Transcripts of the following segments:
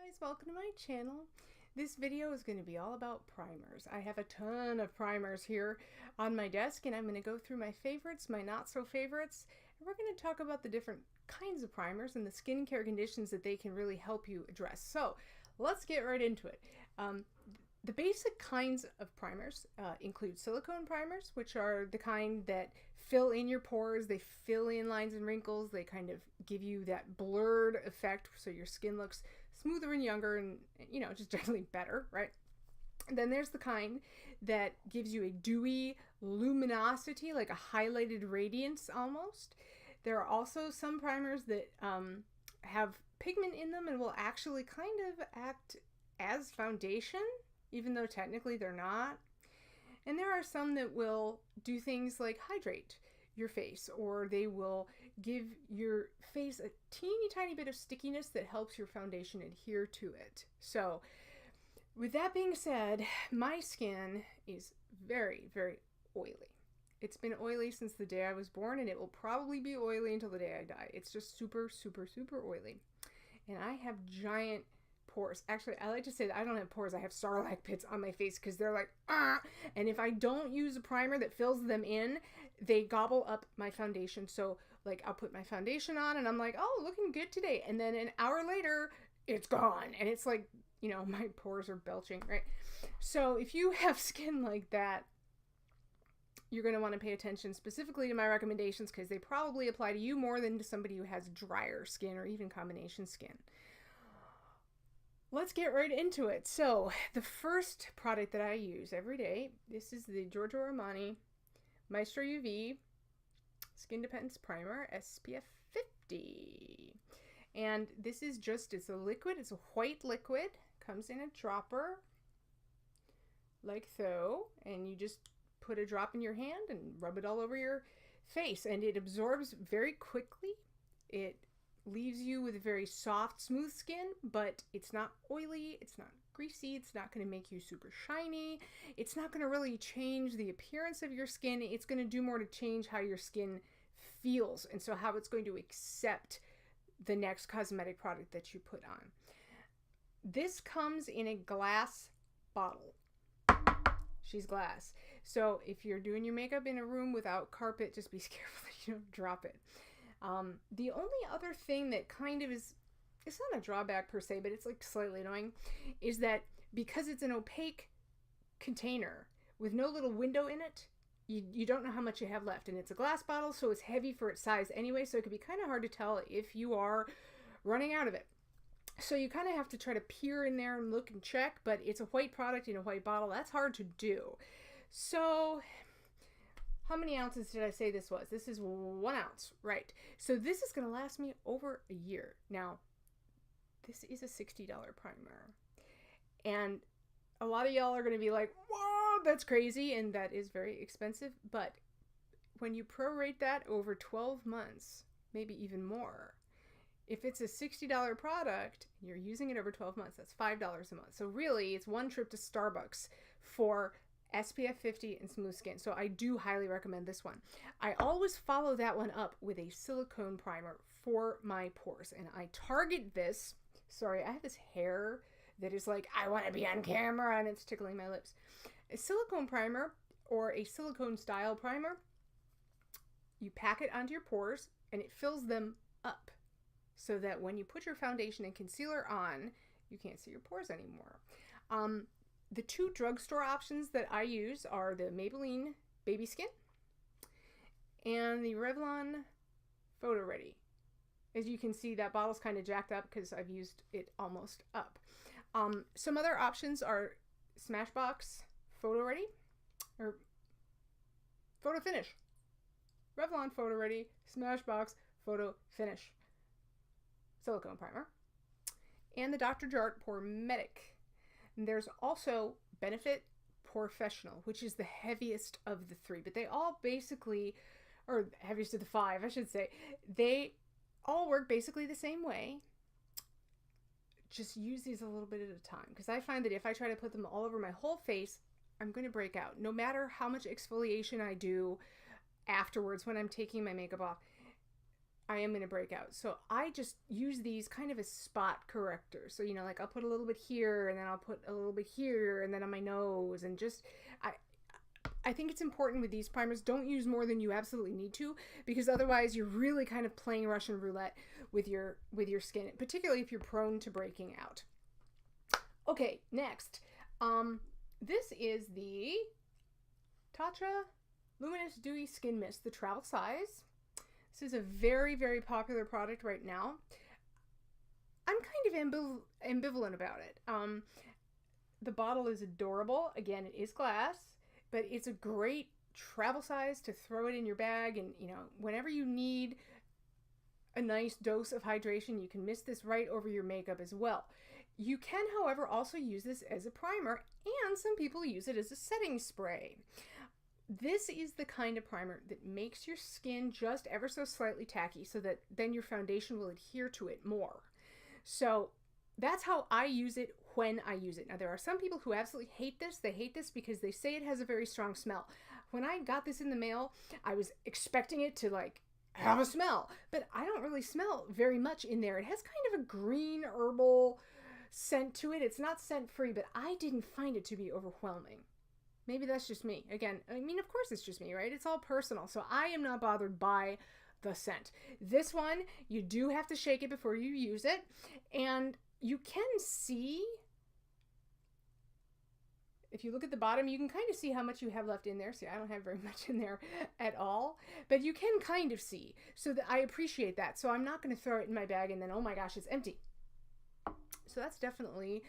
guys, welcome to my channel. This video is going to be all about primers. I have a ton of primers here on my desk and I'm going to go through my favorites, my not so favorites, and we're going to talk about the different kinds of primers and the skincare conditions that they can really help you address. So let's get right into it. The basic kinds of primers include silicone primers, which are the kind that fill in your pores, they fill in lines and wrinkles, they kind of give you that blurred effect so your skin looks smoother and younger and, you know, just generally better, right? And then there's the kind that gives you a dewy luminosity, like a highlighted radiance almost. There are also some primers that have pigment in them and will actually kind of act as foundation, even though technically they're not. And there are some that will do things like hydrate your face, or they will give your face a teeny tiny bit of stickiness that helps your foundation adhere to it. So with that being said, my skin is very, very oily. It's been oily since the day I was born, and it will probably be oily until the day I die. It's just super, super, super oily. And I have giant pores. Actually, I like to say that I don't have pores, I have starlight pits on my face because they're like, ah! And if I don't use a primer that fills them in, they gobble up my foundation. So like I'll put my foundation on and I'm like, oh, looking good today. And then an hour later, it's gone. And it's like, you know, my pores are belching, right? So if you have skin like that, you're going to want to pay attention specifically to my recommendations because they probably apply to you more than to somebody who has drier skin or even combination skin. Let's get right into it. So the first product that I use every day, this is the Giorgio Armani Maestro UV Skin Dependence Primer SPF 50. And this is just, it's a liquid, it's a white liquid, comes in a dropper like so, and you just put a drop in your hand and rub it all over your face, and it absorbs very quickly. It leaves you with a very soft, smooth skin, but it's not oily, it's not greasy, it's not going to make you super shiny, it's not going to really change the appearance of your skin. It's going to do more to change how your skin feels, and so how it's going to accept the next cosmetic product that you put on. This comes in a glass bottle. She's glass. So if you're doing your makeup in a room without carpet, just be careful that you don't drop it. The only other thing that kind of is, it's not a drawback per se, but it's like slightly annoying, is that because it's an opaque container with no little window in it, you don't know how much you have left. And it's a glass bottle, so it's heavy for its size anyway, so it can be kind of hard to tell if you are running out of it. So you kind of have to try to peer in there and look and check, but it's a white product in a white bottle. That's hard to do. So how many ounces did I say this was? This is 1 ounce, right? So this is going to last me over a year. Now, this is a $60 primer. And a lot of y'all are going to be like, whoa, that's crazy. And that is very expensive. But when you prorate that over 12 months, maybe even more, if it's a $60 product, you're using it over 12 months, that's $5 a month. So really, it's one trip to Starbucks for SPF 50 and smooth skin. So I do highly recommend this one. I always follow that one up with a silicone primer for my pores. And I target this, sorry, I have this hair that is like, I want to be on camera, and it's tickling my lips. A silicone primer or a silicone style primer, you pack it onto your pores and it fills them up so that when you put your foundation and concealer on, you can't see your pores anymore. The two drugstore options that I use are the Maybelline Baby Skin and the Revlon Photoready. As you can see, that bottle's kind of jacked up because I've used it almost up. Some other options are Smashbox Photoready or Photo Finish. Revlon Photoready, Smashbox Photo Finish silicone primer, and the Dr. Jart Paramedic. And there's also Benefit Professional, which is the heaviest of the three, but they all basically, or heaviest of the five, I should say, they all work basically the same way. Just use these a little bit at a time, because I find that if I try to put them all over my whole face, I'm going to break out. No matter how much exfoliation I do afterwards when I'm taking my makeup off, I am going to break out. So I just use these kind of as spot correctors. So, you know, like I'll put a little bit here and then I'll put a little bit here and then on my nose, and just, I think it's important with these primers, don't use more than you absolutely need to, because otherwise you're really kind of playing Russian roulette with your skin, particularly if you're prone to breaking out. Okay, next. This is the Tatcha Luminous Dewy Skin Mist, the travel size. This is a very, very popular product right now. I'm kind of ambivalent about it. The bottle is adorable. Again, it is glass, but it's a great travel size to throw it in your bag, and, you know, whenever you need a nice dose of hydration, you can mist this right over your makeup as well. You can, however, also use this as a primer, and some people use it as a setting spray. This is the kind of primer that makes your skin just ever so slightly tacky, so that then your foundation will adhere to it more. So that's how I use it when I use it. Now, there are some people who absolutely hate this. They hate this because they say it has a very strong smell. When I got this in the mail, I was expecting it to like have a smell, but I don't really smell very much in there. It has kind of a green herbal scent to it. It's not scent free, but I didn't find it to be overwhelming. Maybe that's just me. Again, I mean, of course it's just me, right? It's all personal. So I am not bothered by the scent. This one, you do have to shake it before you use it. And you can see, if you look at the bottom, you can kind of see how much you have left in there. See, I don't have very much in there at all, but you can kind of see. So that I appreciate that. So I'm not going to throw it in my bag and then, oh my gosh, it's empty. So that's definitely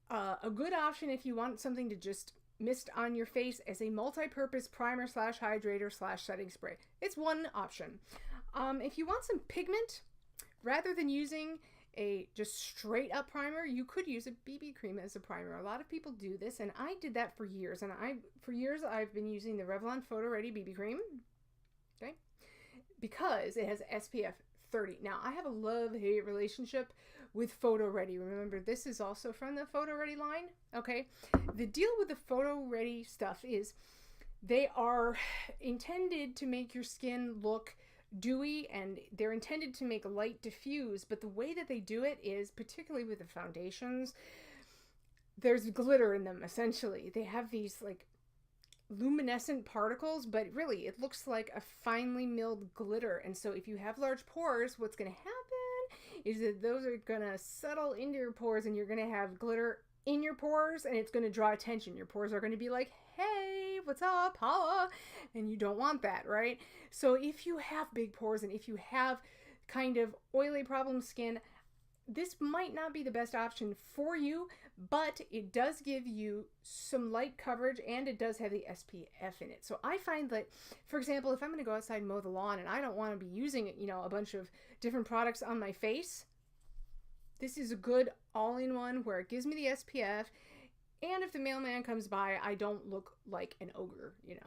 a good option if you want something to just mist on your face as a multi-purpose primer / hydrator / setting spray. It's one option. If you want some pigment, rather than using a just straight up primer, you could use a BB cream as a primer. A lot of people do this, and I did that for years. And for years I've been using the Revlon Photoready BB cream, okay, because it has SPF 30. Now, I have a love-hate relationship with Photoready. Remember, this is also from the Photoready line, okay? The deal with the Photoready stuff is they are intended to make your skin look dewy, and they're intended to make light diffuse, but the way that they do it is, particularly with the foundations, there's glitter in them, essentially. They have these, like, luminescent particles, but really it looks like a finely milled glitter. And so if you have large pores, what's going to happen is that those are going to settle into your pores, and you're going to have glitter in your pores, and it's going to draw attention. Your pores are going to be like, hey, what's up, holla? And you don't want that, right? So if you have big pores and if you have kind of oily problem skin, this might not be the best option for you, but it does give you some light coverage, and it does have the SPF in it. So I find that, for example, if I'm going to go outside and mow the lawn and I don't want to be using, you know, a bunch of different products on my face, this is a good all-in-one where it gives me the SPF, and if the mailman comes by, I don't look like an ogre, you know.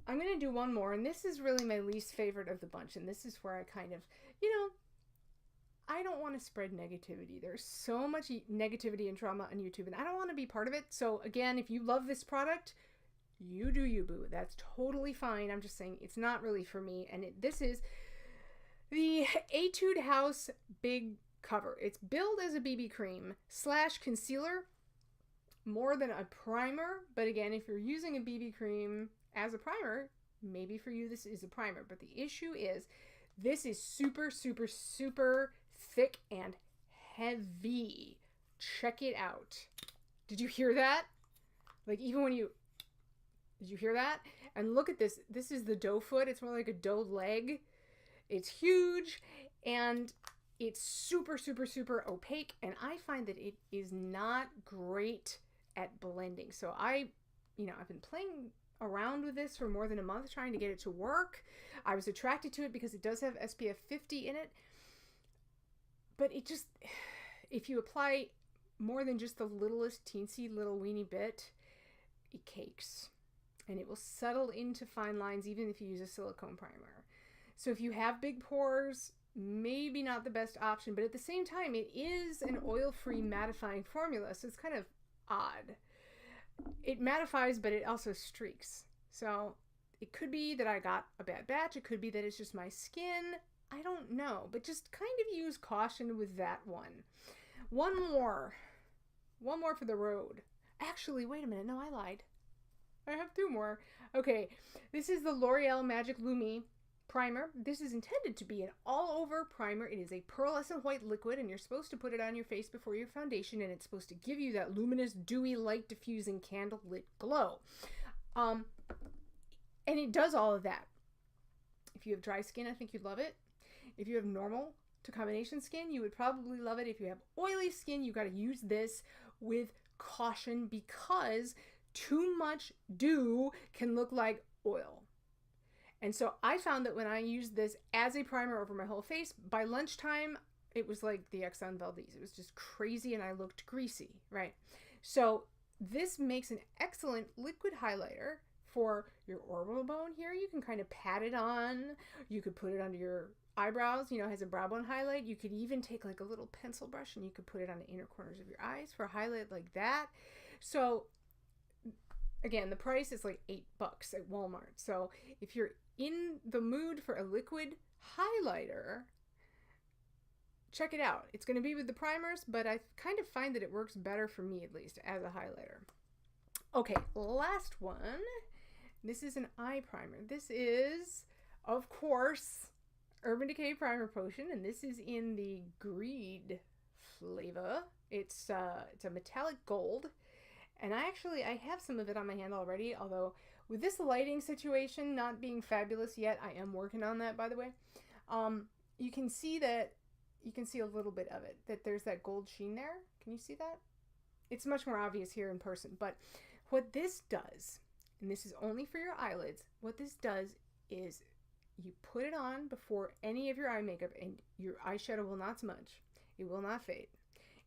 I'm going to do one more, and this is really my least favorite of the bunch, and this is where I kind of, you know, I don't want to spread negativity. There's so much negativity and trauma on YouTube, and I don't want to be part of it. So again, if you love this product, you do you, boo. That's totally fine. I'm just saying it's not really for me. And this is the Etude House Big Cover. It's billed as a BB cream / concealer more than a primer. But again, if you're using a BB cream as a primer, maybe for you this is a primer. But the issue is this is super, super, super thick and heavy. Check it out. Did you hear that? Like, even when you... Did you hear that? And look at this. This is the doe foot. It's more like a doe leg. It's huge, and it's super, super, super opaque, and I find that it is not great at blending. So I've been playing around with this for more than a month trying to get it to work. I was attracted to it because it does have SPF 50 in it, but it just, if you apply more than just the littlest teensy little weeny bit, it cakes, and it will settle into fine lines even if you use a silicone primer. So if you have big pores, maybe not the best option, but at the same time, it is an oil-free mattifying formula, so it's kind of odd. It mattifies, but it also streaks. So It could be that I got a bad batch. It could be that it's just my skin. I don't know, but just kind of use caution with that one. One more for the road. Actually, wait a minute. No, I lied. I have 2 more. Okay, this is the L'Oreal Magic Lumi primer. This is intended to be an all-over primer. It is a pearlescent white liquid, and you're supposed to put it on your face before your foundation, and it's supposed to give you that luminous, dewy, light diffusing candle-lit glow. And it does all of that. If you have dry skin, I think you'd love it. If you have normal to combination skin, you would probably love it. If you have oily skin, you got to use this with caution because too much dew can look like oil. And so I found that when I used this as a primer over my whole face, by lunchtime, it was like the Exxon Valdez. It was just crazy and I looked greasy, right? So this makes an excellent liquid highlighter for your orbital bone here. You can kind of pat it on. You could put it under your eyebrows, you know, has a brow bone highlight. You could even take like a little pencil brush and you could put it on the inner corners of your eyes for a highlight like that. So again, the price is like $8 at Walmart. So if you're in the mood for a liquid highlighter, check it out. It's going to be with the primers, but I kind of find that it works better for me, at least, as a highlighter. Okay, last one. This is an eye primer. This is, of course, Urban Decay Primer Potion, and this is in the Greed flavor. It's a metallic gold. And I have some of it on my hand already, although with this lighting situation not being fabulous yet, I am working on that, by the way. You can see a little bit of it, that there's that gold sheen there. Can you see that? It's much more obvious here in person, but what this does, and this is only for your eyelids, what this does is you put it on before any of your eye makeup, and your eyeshadow will not smudge. It will not fade.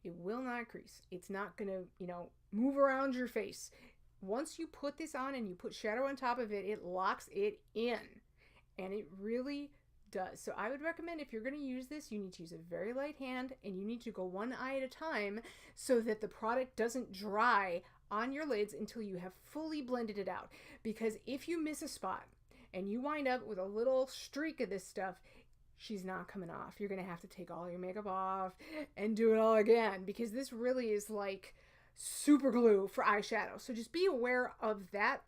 It will not crease. It's not going to, move around your face. Once you put this on and you put shadow on top of it, it locks it in. And it really does. So I would recommend if you're going to use this, you need to use a very light hand and you need to go one eye at a time so that the product doesn't dry on your lids until you have fully blended it out. Because if you miss a spot and you wind up with a little streak of this stuff, she's not coming off. You're going to have to take all your makeup off and do it all again because this really is like super glue for eyeshadow. So just be aware of that.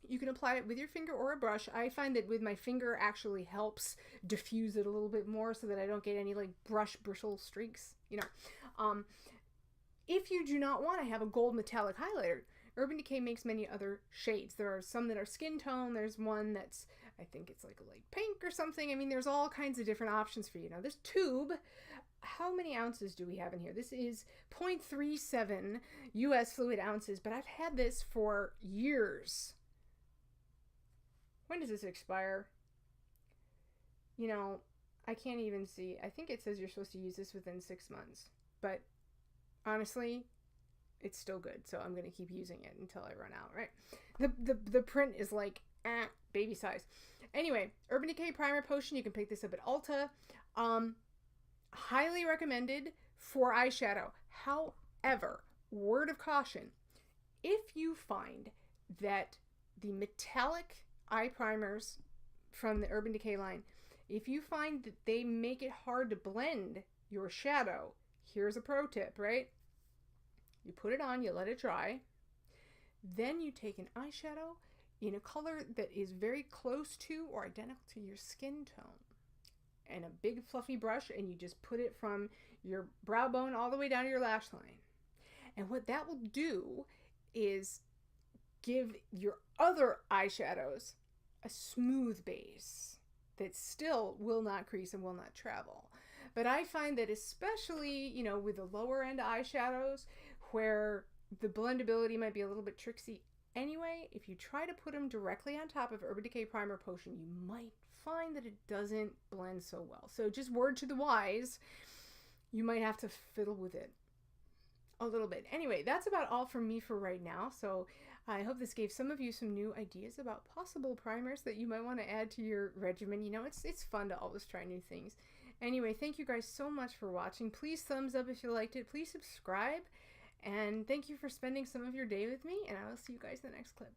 You can apply it with your finger or a brush. I find that with my finger actually helps diffuse it a little bit more so that I don't get any like brush bristle streaks, If you do not want to have a gold metallic highlighter, Urban Decay makes many other shades. There are some that are skin tone. There's one that's, I think it's like a light pink or something. I mean, there's all kinds of different options for you. Now, this tube, how many ounces do we have in here? This is 0.37 US fluid ounces, but I've had this for years. When does this expire? I can't even see. I think it says you're supposed to use this within 6 months, but honestly, it's still good, so I'm going to keep using it until I run out, right? The print is like, baby size. Anyway, Urban Decay Primer Potion, you can pick this up at Ulta. Highly recommended for eyeshadow. However, word of caution, if you find that the metallic eye primers from the Urban Decay line, if you find that they make it hard to blend your shadow, here's a pro tip, right? You put it on, you let it dry, then you take an eyeshadow in a color that is very close to or identical to your skin tone and a big fluffy brush, and you just put it from your brow bone all the way down to your lash line. And what that will do is give your other eyeshadows a smooth base that still will not crease and will not travel. But I find that especially, with the lower end eyeshadows where the blendability might be a little bit tricksy anyway, if you try to put them directly on top of Urban Decay Primer Potion, you might find that it doesn't blend so well. So just word to the wise, you might have to fiddle with it a little bit. Anyway, that's about all from me for right now. So I hope this gave some of you some new ideas about possible primers that you might want to add to your regimen. It's fun to always try new things. Anyway, thank you guys so much for watching. Please thumbs up if you liked it. Please subscribe. And thank you for spending some of your day with me. And I will see you guys in the next clip.